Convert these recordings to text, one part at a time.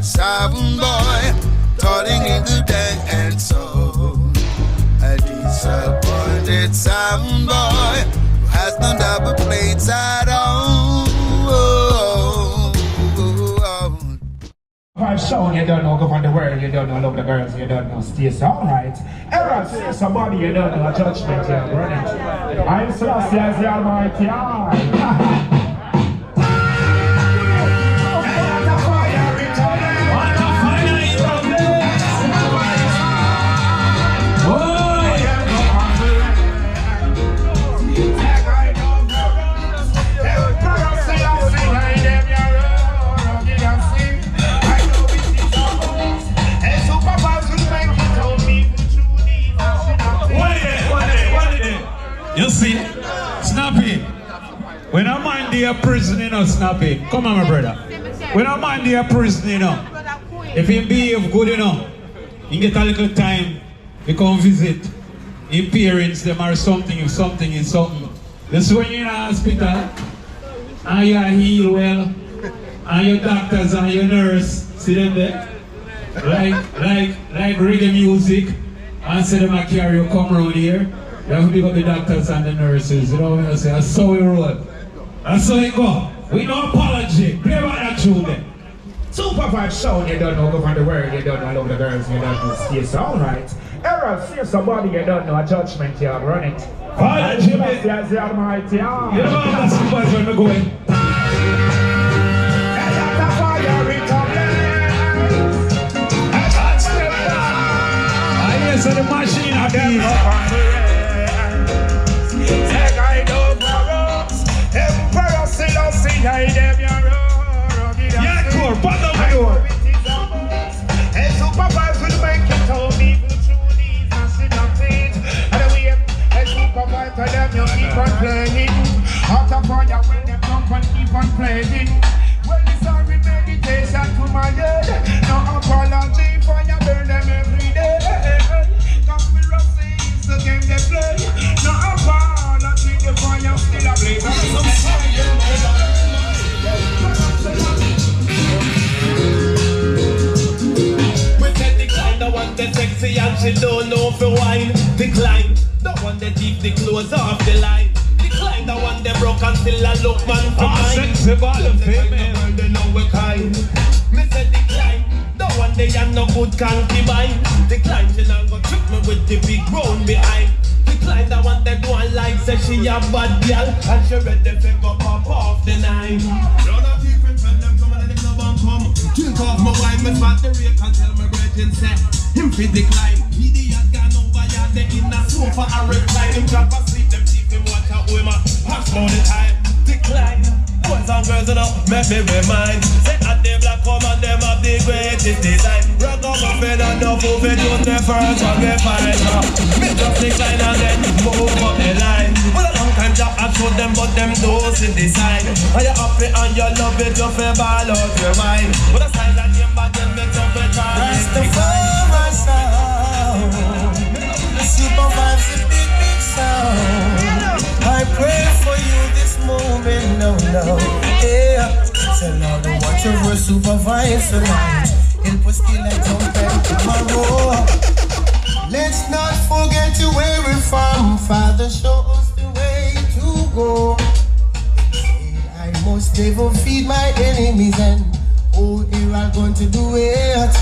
disappointed sound boy, calling in the dance hall. A disappointed sound boy who has no double plates at all. I've shown you don't know go from the world, you don't know love the girls, you don't know stay so alright. Error say somebody you don't know a judgment you're running. I'm Selector as the Almighty. You see, Snappy, when I mind the prison, you know, Snappy, come on my brother. When I mind the prison, you know, if he behave good, you know, he get a little time, he come visit his parents, them or something, if something is something. This when you're in the hospital, and you heal well, and your doctors and your nurse, see them there? Like reggae music, and say them I carry you come around here. You have to pick up the doctors and the nurses, you know what I say? That's how we roll. That's how it go. We no apology. Play by that tune then. Super 5 show, you don't know go from the world, you don't know love the girls, you don't know stay so alright. Error say somebody you don't know a judgment you're running. Apology, man. As the Almighty. You know what that's where we're going. So the machine are there. Yeah, cool. Put the door. And supervise will make you tell me who truly is nothing. And we and supervise tell them you keep on playing. Out of fire when they come and keep on playing. Well, it's a meditation to my head. No apology for you burn them every day. Conspiracy is the game they play. No apology for you still a blaze. The one that sexy and she don't know for wine. Decline, the one that keep the clothes off the line. Decline, the one that broke and still a look man for mine. Sexy ball of female. They know we're kind. Me say decline, the one they are no good concubine. Decline, she not go trick me with the big grown behind. Decline, the one that don't like say she a bad girl and she ready to go pop off the nine. None of you can tell them come and them no one come. Drink off my wine, me spot the rake and tell my brethren say him fit decline. Idiot gone over here, they in a sofa and recline. Him drop asleep, them keep him watch out with my pass all the time. Decline, boys and girls, you know, make me remind. Say at the black come and them have the greatest design. Rock up my bed and the movie, just the first one we find. Me just decline and then move up the line. Well, a long time job I showed them, but them don't see the sign. And you happy and you love it, you feel ball out your mind. But the sign that came back, then makes up the time. That's the sound. The super vibes, the big sound. I pray for you this moment, no. Yeah. Tell Lord to watch over super vibes tonight. Help us kill and jump and tomorrow. Let's not forget where we're from. Father, show us the way to go. I must never feed my enemies, and oh, here I'm going to do it.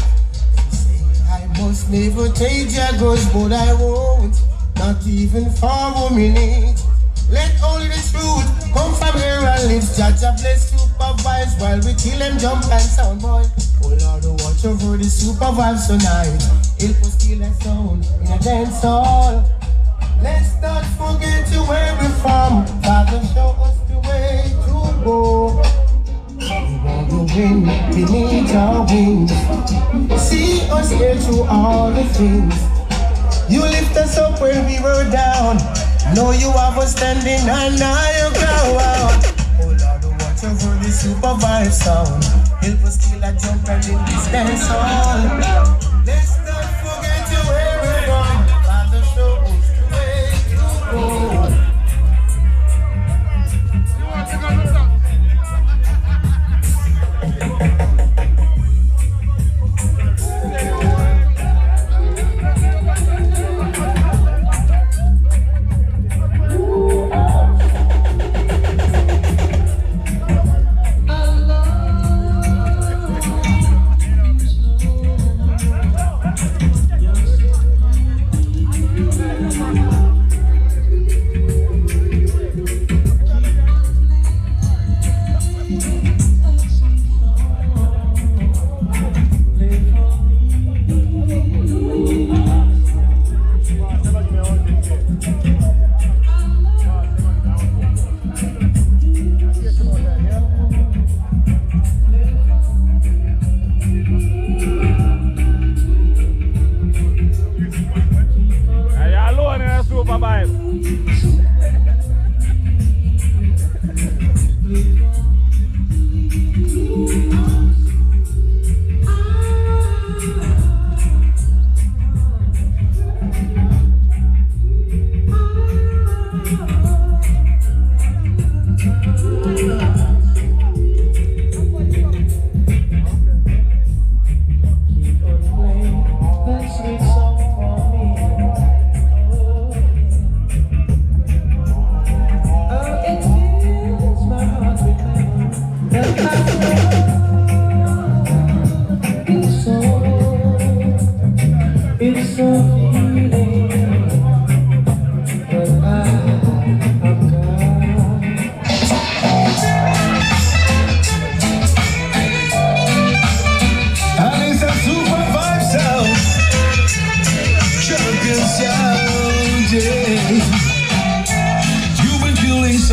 I must never take jaggers, but I won't, not even for a minute. Let only the truth come from here and live. Jaja bless supervise while we kill them jump and sound boy. Oh Lord, watch over the supervise tonight. Help us kill that sound in a dance hall. Let's not forget where we're from. Father, show us the way to go. We want to win beneath our wings. See us here through all the things. You lift us up when we were down. Know you have us standing and now you grow out. Oh Lord, watch over the super vibe sound. Help us kill a jump and in this dance hall. Let's not forget where we're from. Father, show us the way to go.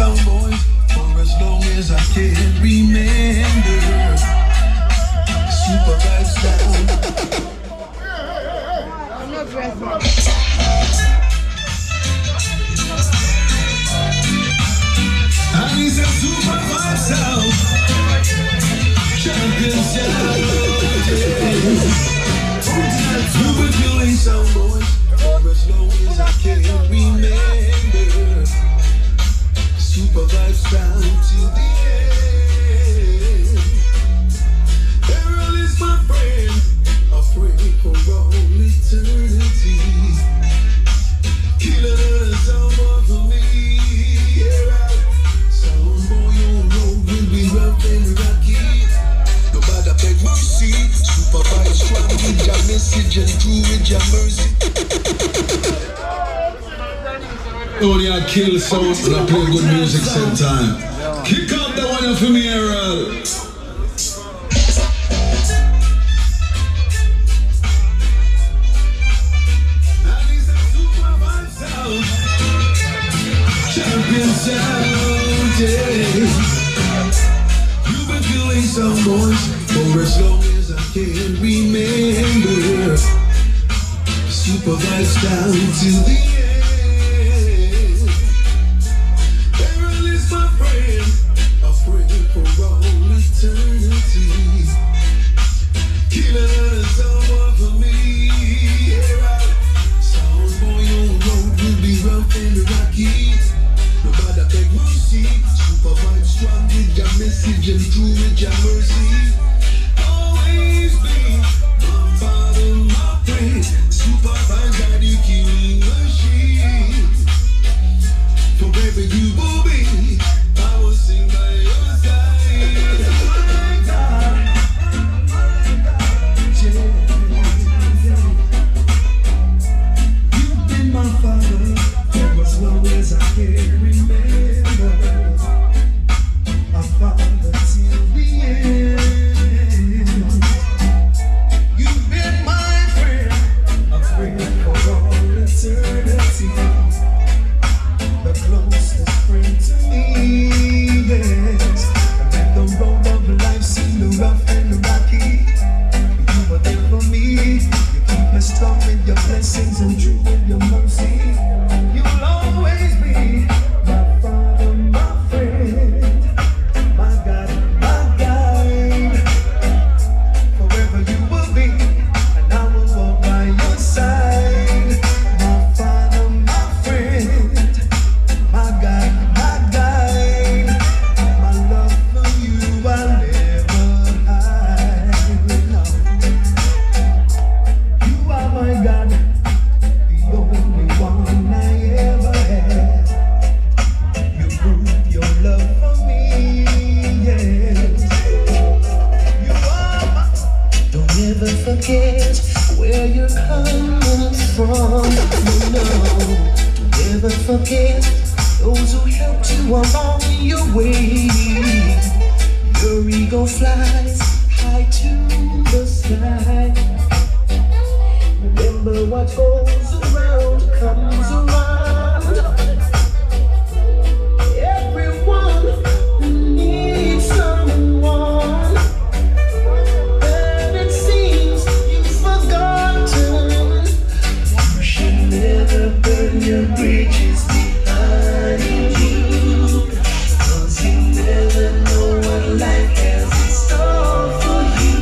sound boys for as long as I can remember. Super vibes down. I need some super vibes sound. Champion sound. Super feeling sound boys for as long as I can remember. Super vibes down till the end. Errol is my friend, a friend for all eternity. Killing a sound boy for me. Yeah, sound boy on road will be rough and rocky. Nobody beg mercy. Super vibes strong with your message and true with your mercy. Only I kill sound and I play good music same time. Kick out the one for me, Errol. Champion sound, yeah. You've been feeling some boys for as long as I can remember. Super vibes down till the end. Errol is my friend, a friend for all eternity. Killing a sound for me. Yeah, sound boy on road will be rough and rocky. Nobody beg mercy. Super vibes strong with your message and true with your mercy. Always be my father, my friend. Super vibes are the killing machine. Forever you will be, I will sing by your side. My God, yeah. You've been my father for as long as I can remember. My father till the end. You've been my friend, a friend for all eternity. The closest friend to me, yes. And when the road of life seemed rough and rocky, you were there for me. You keep me strong with your blessings and true with your mercy. You'll always be my father, my friend, my God, my guide. Forever you will be, and I will walk by your side. My father, my friend, my God, my guide. My love for you I'll never hide. No. You are my God, the only one I ever had. You prove your love for me, yes. You are my. Don't ever forget where you're coming from. No, don't ever forget those who helped you along your way. Your ego flies high to the sky. Remember what goes around comes around. Everyone needs someone, but it seems you've forgotten. You should never burn your bridges behind you, 'cause you never know what life has in store for you.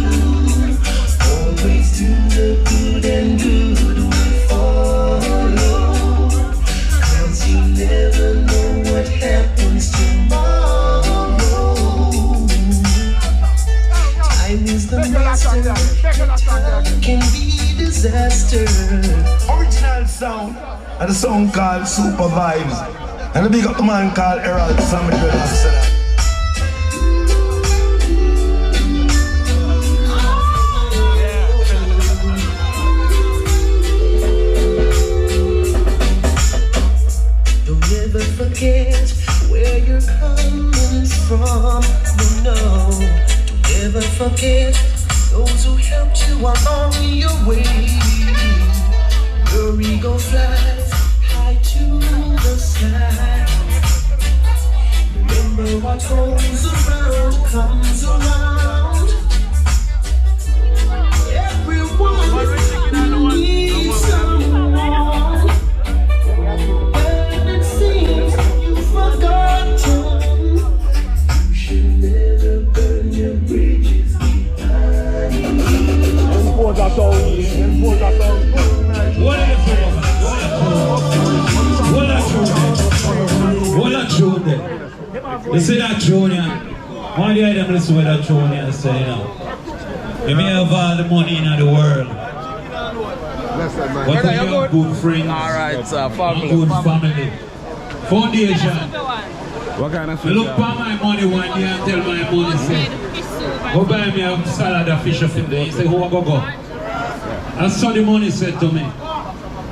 Always do the good and good will follow, 'cause you never know what happens tomorrow. Time is the master, time can be disaster. Original sound, and the song called Super Vibes. And a big up the man called Errol Super. Don't ever forget where you're coming from. No, don't ever forget those who helped you along your way. Your ego flies high to the sky. tune there. You see that tune here? One of them listen what that tune here say, you know. You may have all the money in the world. But you have good friends. Alright, sir. Good family. Foundation. What kind of I look for my money one day and tell my money, say, go buy me a salad of fish of him there. He said, who I go? That's how the money said to me.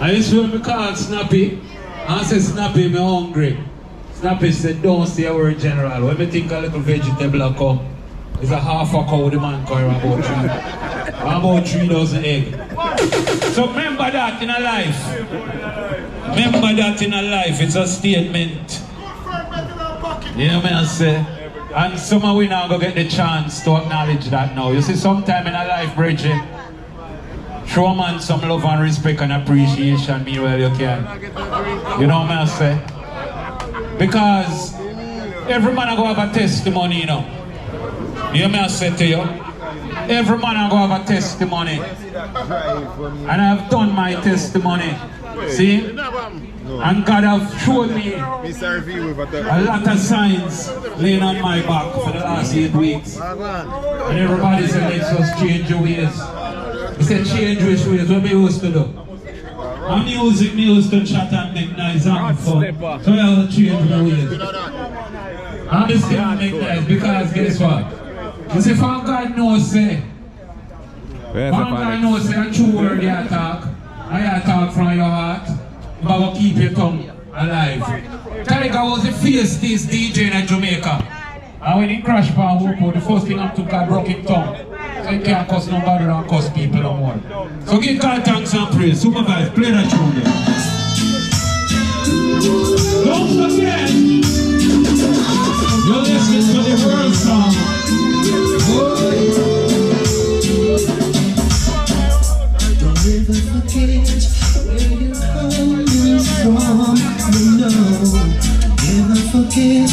I used to when me call Snappy, and I said, Snappy, me hungry. Snappy said, don't say a word, General. When me think a little vegetable come, it's a half a cow the man carry about 3,000 eggs. So remember that in a life. Remember that in a life. It's a statement. You know what I say? And some of we now go get the chance to acknowledge that now. You see, sometime in a life, Bridget, show a man some love and respect and appreciation meanwhile you can. You know what I say? Because every man go have a testimony, you know. You know what I say to you? Every man go have a testimony. And I've done my testimony. See? And God have shown me a lot of signs laying on my back for the last 8 weeks. And everybody said, let's just change your ways. He said, change which ways, what we used to do. And music, me used to chat and make nice and fun. So I have to change my ways. And this still make nice because guess what? You see, for God knows, say, God knows, say, a true word you talk. I talk from your heart. But will keep your tongue alive. Tiger was the fiercest DJ in Jamaica. And when he crashed by Whoop, the first thing I took, I broke his tongue. So he can't cuss nobody and cuss people no more. So give God thanks and praise. Supervise, play that tune there. Don't forget, you're listening to the world song. Don't ever forget where you come from. Never forget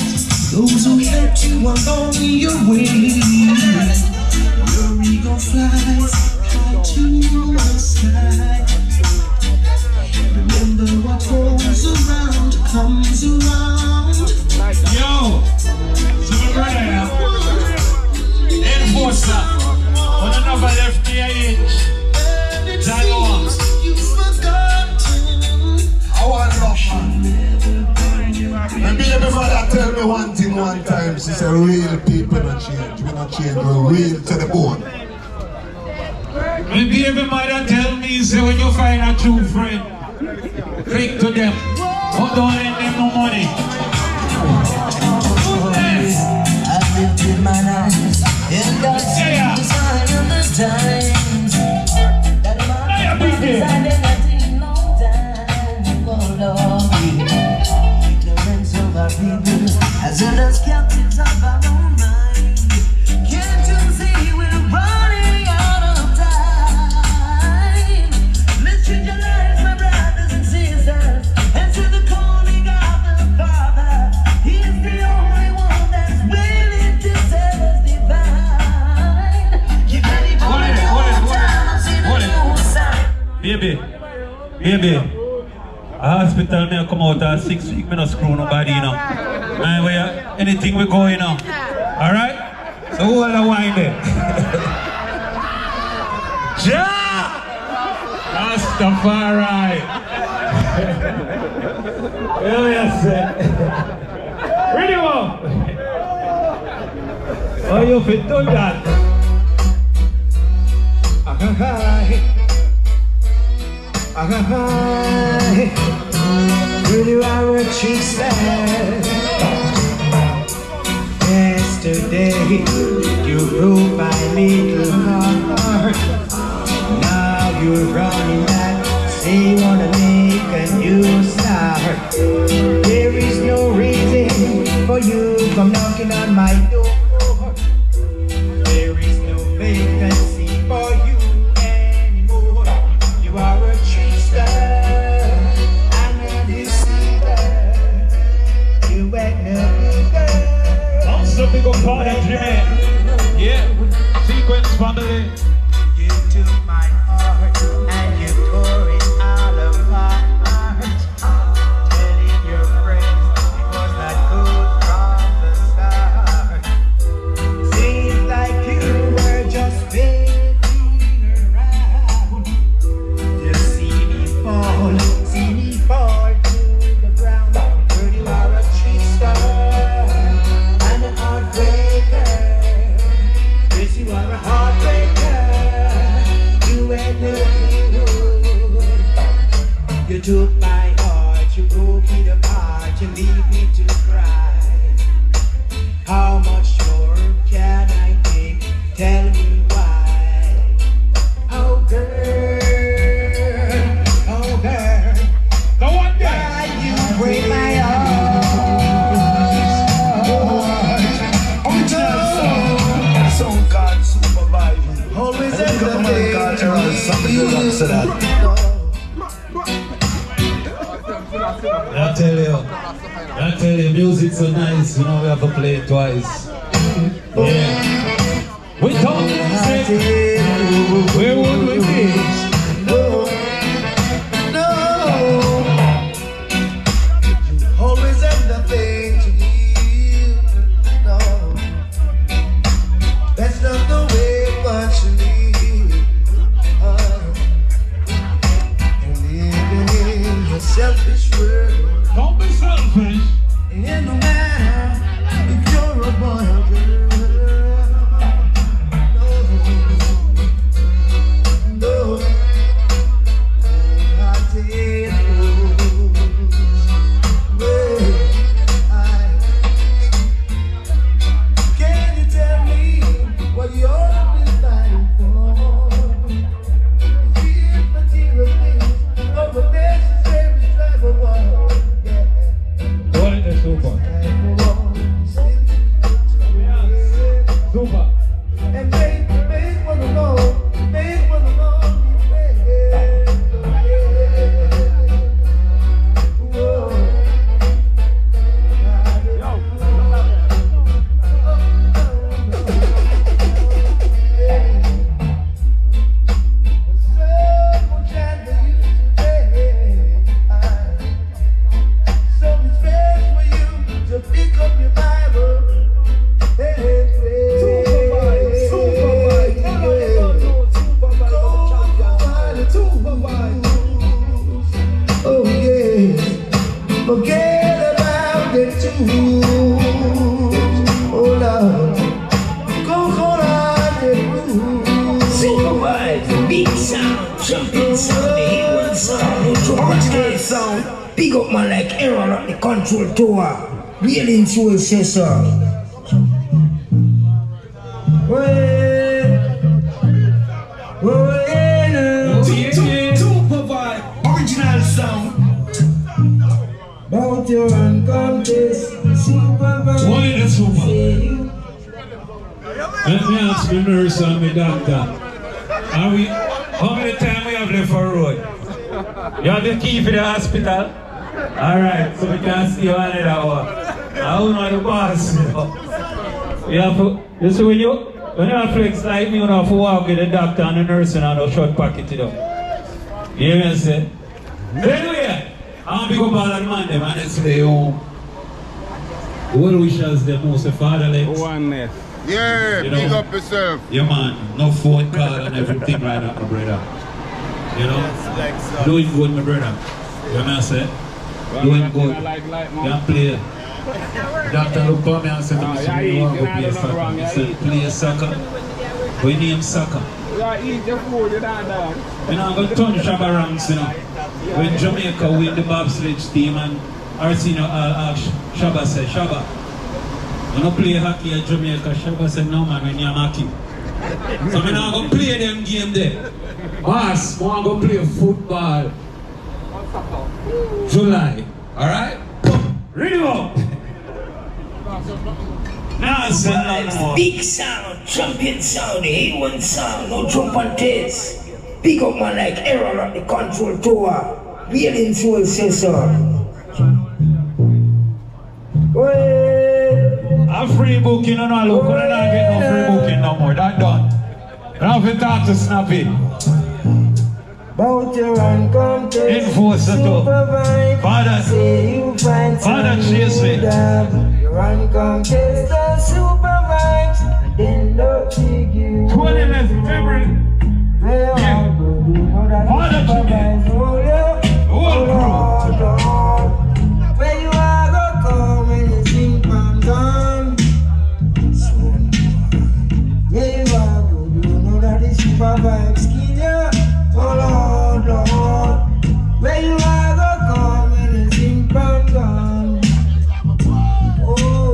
those who helped you along your way. Your ego flies high to the sky. Remember what goes around comes around. Yo, so my brother, enforcer, when another left me an inch, that was. I want love, man. My mother tell me one thing one time. She said, real people don't change. We don't change, we're real to the bone. My baby mother tell me, say when you find a true friend, click to them, but don't lend them no money. I've lived with my life, and I see the sign of the times. That man decided that in no time. Oh Lord, ignorance of our people has held us captives of our own mind. Can't you see we're running out of time? Let's change our lives, my brothers and sisters, and to the calling of the Father. He is the only one that's willing to set us divine. Get ready for the new time, see the new sign. Baby, a hospital may come out at 6 weeks, me not screw nobody, you know. And anything we go, you know. Alright? So who will the wine there? Ja! Rastafari! Well, yes, ready, one? Oh, you fit do that? Will you ever choose that? Yesterday you broke my little heart. Now you're running back, say you wanna make a new start. There is no reason for you to come knocking on my door. There is no vacancy for you anymore. You are a trickster. Big up party, Jimmy. Yeah, Sequence family. You took my heart and you tore it all apart. Telling your friends it was not good tell you, music's so nice, you know, we have to play it twice. Yeah. Without music, where would we be? No, always end up thing to you. No, that's not the way one should live. And living in a selfish world. Don't be selfish. And no matter if you're a boy or girl. No, I tell you, can you tell me what you're been fighting for? Is it material things over necessary type of war? Yeah. What is the super? Super. And make one alone, make one alone. Pick up your Bible. Oh yeah, forget about the tools. Oh Lord, go for the rules. Supervise, big sound, jumping sound, the A1 sound, no original sound. Big up man like Aaron at the control tower. Real influence, sir. Supervise, original sound. About your contest, supervise. Why the super? Let me ask the nurse and the doctor. How many time we have left for road? You have the key for the hospital? Alright, so we can see you another hour. I don't know the boss, you know. You have to, you see when you flex like me, you have to walk with the doctor and the nurse and a short pocket, you know. You hear me say? Anyway, I'm big up all the man, them, and they say, oh, what wishes the most fatherless? Oneness. Yeah, You big know. up yourself. Yeah, man, no phone call and everything right now, my brother. You know, doing good, my brother. You know what I say? Doing good. Can't play. Doctor look for me and said to me, so you want to play soccer. He said, play soccer. We name soccer. Eat your food, you don't know. You know, I'm going to turn Shabba ranks, you know. When Jamaica win the bobsledge team and Arsenio Shabba said, Shabba, you don't play hockey at Jamaica. Shabba said, no man, when you're hockey. So I'm going to play them game there. Boss, I'm going to play football. July, alright? Read him up. Now say no more. Big sound, champion sound, the A1 sound, no jump and taste. Big up man like Aaron at the control tower. Real influence, sir. A free booking, you know, look, I don't get no free booking no more. That done. I don't have to talk to Snappy. About your contest, Enforcer too. Father, Father chase me. Run contest, supervise, and then don't take you. 20th February. Yeah. Father chase me. Whole crew. Where you are, go come and you sing from down. Where you are, go, you know that the supervise skin, yeah. Oh Lord, Lord. Where you are, go come and you sing from down. Oh,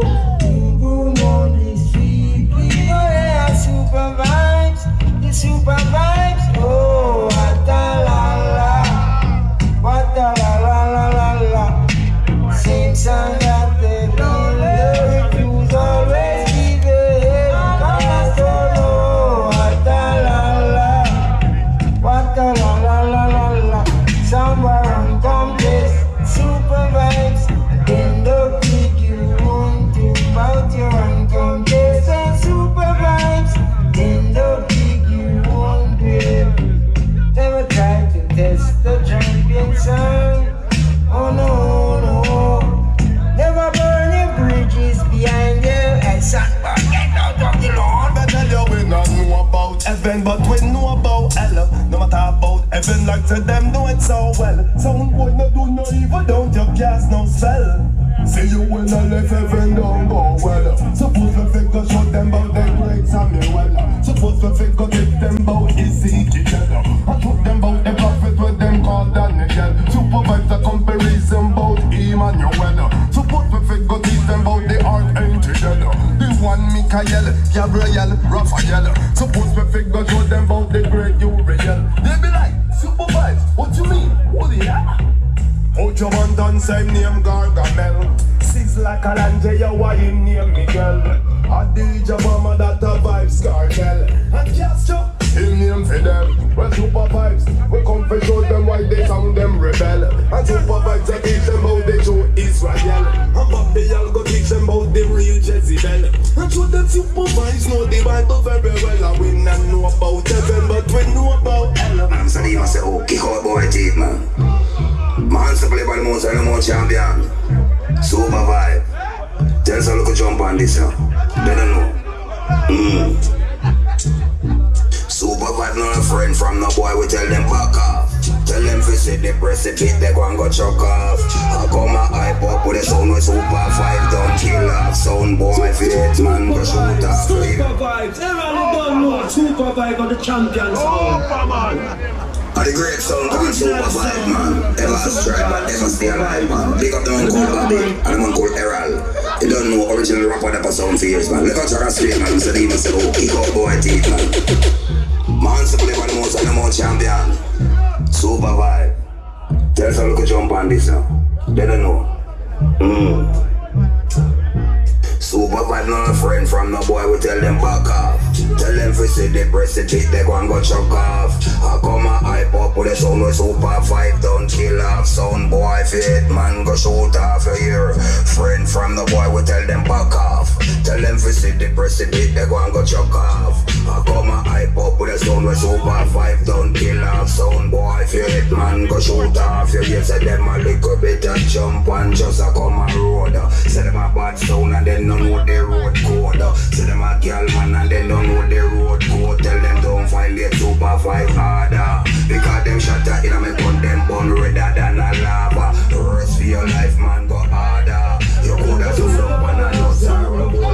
heaven, but we know about hell. No matter about heaven, like to them know it so well. Some boy no do no evil, don't you cast no spell. See you when I left heaven, don't go well. Suppose we figure show them about the great Samuel. Suppose we figure take them about Ezekiel. And put them about the prophet with them called Daniel. Supervise the comparison about Emmanuel. Suppose we figure teach them about the archangel. The one Michael, Gabriel, Raphael. Suppose we figure show them about the great Uriel. They be like, supervise, what you mean? Oh yeah. Out your man done same name Gargamel. Six like a Lanjaya, why you name Miguel? A DJ Mama that a vibes cartel. And Castro, he name Fidel. Well, super vibes, we come to show them why they sound them rebel. And super vibes, I teach them how they show Israel. And Babylon go teach them about the real Jezebel. And show them super vibes know the Bible very well. And we not know about heaven, but we know about hell. I'm sorry, you must say, oh, kick out boy teeth, man. Man, to play by the most and the most champion. Super vibe. Tell us how to jump on this, huh? They don't know. Super vibe, not a friend from no boy, we tell them back off. Tell them visit the precipice, they go and go chuck off. I call my hype up with a sound with Super 5, don't kill off. Sound boy, fit man, go shoot off. Super vibes, everyone don't know. Super vibe are the champions. Oh, man. The great sound called Super Vibe, man. Ever strive, but ever stay alive, man. Big up the man called Bobby and the man called Errol. You don't know original rapper that was sound for years, man. Look out your straight, man. So they even say, oh, kick out boy teeth, man. Man, so play by the most and the most champion. Super Vibe. Tell us how to jump on this, now. They don't know. Super Vibe, not a friend from no boy, we tell them back off. Tell them visit the precipice, they go and go chuck off. I come my hype up with a sound with Super 5, don't kill off. Sound boy, fit man, go shoot off a year. Friend from the boy, we tell them back off. Tell them visit the precipice, they go and go chuck off. I come my hype up with a sound with Super 5, don't kill off. Sound boy, fit man, go shoot off. You hear say them a little bit and jump and just a come a road. Say them a bad sound and then no know the road code. Say them a girl man and they don't know the road code. Tell them don't violate Super 5 harder. Because them shot in a me gun, them bun redder than a lava. Rest for your life man, go harder. You could have just up and a no terrible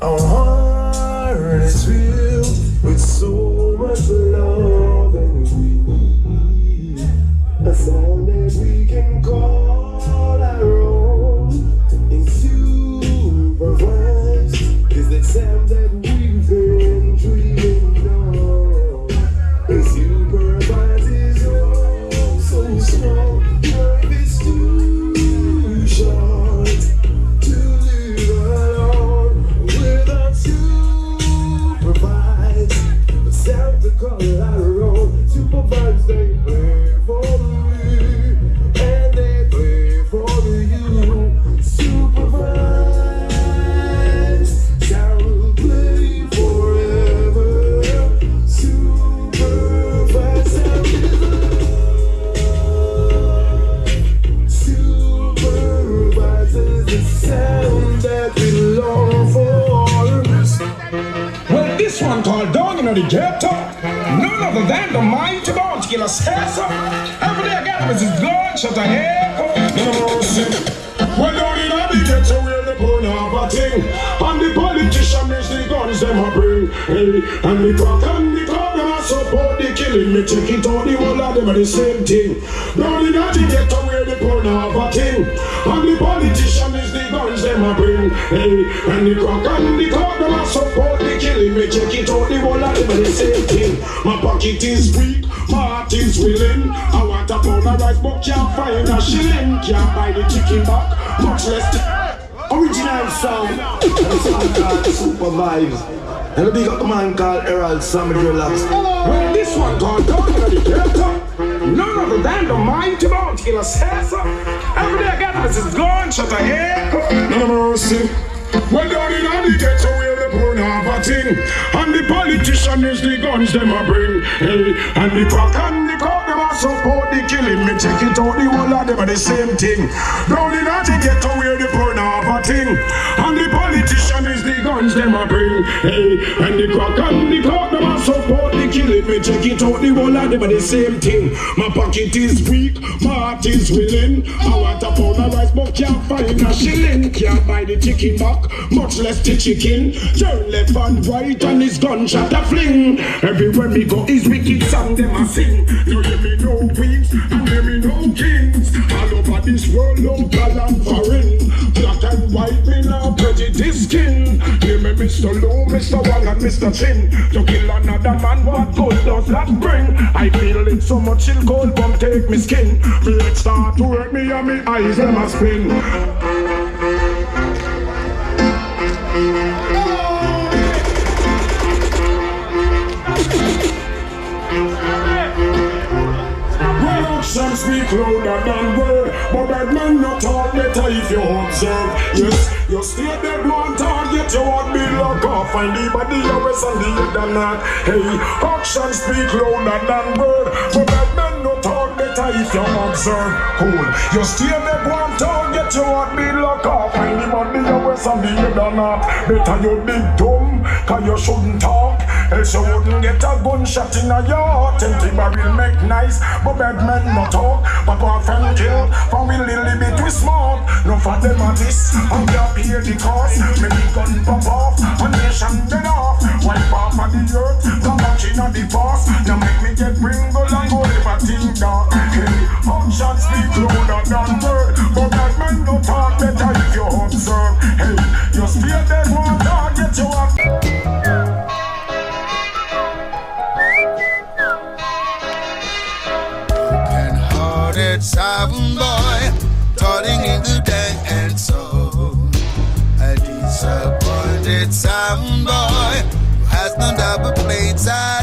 our heart is filled with so much love and we need a song that we can call our own. And supervise is the sound that we've been dreaming of. And supervise is oh so strong. Life is too short to live alone without supervise. The sound to call our own. Supervise, they play for me and they play for you. Supervise, sound will play forever. Supervise, sound is love. Supervise is the sound that we long for. Well, this one called Down in the Ghetto, none other than the mighty bounty killer Cesar. Every day I got Mrs. Gunshot a echo. Well, down in the ghetto where the poor have a thing, and the politician is the guns them a bring. Hey, and the crack and the clock them a support the killing. Me check it out, the whole of them are the same thing. Down in the ghetto where the poor have a thing, and the politician is the guns them a bring. Hey, and the crack and the clock them a support the killing. Me check it out, the whole of them are the same thing. My pocket is weak, my heart is willing. I want a pound of rice, but can't find a shilling. Can't buy the chicken back, much less the Original sound. And the song called Super Vibes. And the big up the man called Errol Sammy Relax. well, this one called Down in the Ghetto, none other than the mighty bounty killer Cesar. Every day I got Mrs. Gunshot a echo. No mercy. Well, down in the ghetto where the poor have a thing, and the politician is the guns them a bring. Hey, and the crack and the coke them a support the killing. Me check it out, the whole of them are the same thing. Down in the ghetto where the poor have a thing, and the politician is the guns them a bring. Hey, and the crack and the cock, them a support the killing. Me check it out, the whole of them are the same thing. My pocket is weak, my heart is willing. I want a pound of rice, but can't find a shilling. Can't buy the chicken back, much less the chicken. Turn left and right and his gunshot a fling. Everywhere me go is wicked song them a sing. You hear me no queens and hear me no kings. All over this world, local and foreign. Black and white, me now prejudice skin. Hear me Mr. Low, Mr. Wang and Mr. Chin. To kill another man, what good does that bring? I feel it so much, it'll cold bomb take me skin. Me head start to hurt me and me eyes them a spin. Some speak louder than word, but bad men not talk better if you observe. Yes, you stay dead one target, you won't be locked off. Find the body, your rest and the head and not. Hey, action speak louder than word, but bad men not talk better if you observe. Cool, you stay dead one target, you won't be locked off. Find the body, your rest and the head and not. Better you be dumb, cause you shouldn't talk. Else you wouldn't get a gunshot in a your heart. Empty barrel make nice, but bad men not talk. But one friend kill, for we little bit we smart. No for them at this, and you pay the cost. Maybe gun pop off, and nation dead off. Wipe off of the earth, come back in the past. Now make me get Pringle and go everything dark. Hey, actions speak louder than word, but bad men don't talk better if you observe. Hey, you stay dead one target, you have. Sound boy, toiling in the day and soul. A disappointed sound boy who has no double plate side.